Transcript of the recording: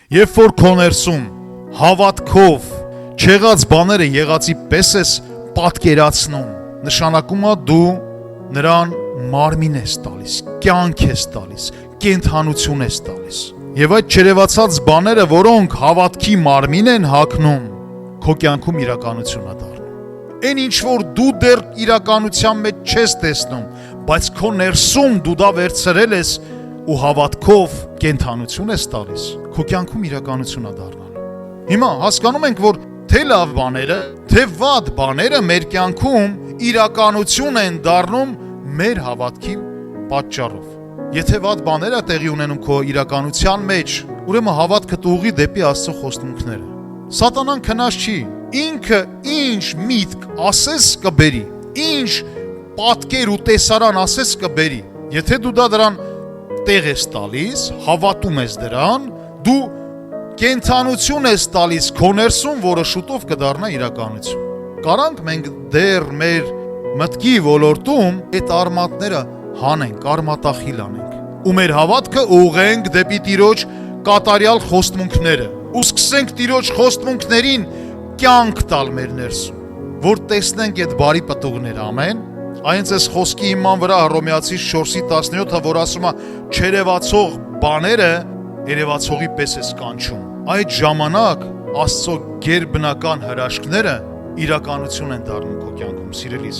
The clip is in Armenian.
Երբ որ քո ներսում հավատքով չեղած բաները եղածի պես ես պատկերացնում, նշանակում է դու նրան մարմին ես տալիս, կյանք ես տալիս, կենդանություն ես տալիս։ Եվ այդ չերևացած բաները, որոնք հավատքի մարմին են հագնում, քո կյանքում իրականություն է դառնում։ Այն ինչ որ դու դեռ իրականության մեջ չես տեսնում, բայց քո ներսում դու դա վերցրել ես ու հավատքով կենդանություն ես տալիս, քո կյանքում իրականություն է դառնալու։ Հիմա հասկանում ենք, որ թե լավ բաները, թե վատ բաները մեր կյանքում իրականություն են դառնում մեր հավատքի պատճառով։ Եթե վատ բաները տեղի ունենում քո իրականության մեջ, ուրեմն հավատքդ ուղղի դեպի Աստծո խոստումները։ Սատանան քնած չի, ինքը ինչ միտք ասես կբերի, ինչ պատկեր ու տեսարան ասես կբերի։ Եթե դու դա դրան տեղ ես տալիս, հավատում ես դրան, դու կենդանություն ես տալիս քո ներսում, որը շուտով կդառնա իրականություն։ Կարանք մենք դեռ մեր մտքի ոլորտում այդ արմատները հանենք, արմատախիլ անենք ու մեր հավատքը ուղղենք դեպի Տիրոջ կատարյալ խոստմունքները ու սկսենք Տիրոջ խոստմունքներին կյանք տալ մեր ներսում, որ տեսնենք այդ բարի պտուղները, ամեն։ Այնց էս խոսքի հիման վրա Հռոմեացիս 4:17-ը, որ ասում է չերևացող բաները երևացողի պես է կանչում։ Այդ ժամանակ Աստծո գերբնական հրաշքները իրականություն են դառնում քո կյանքում, սիրելիս։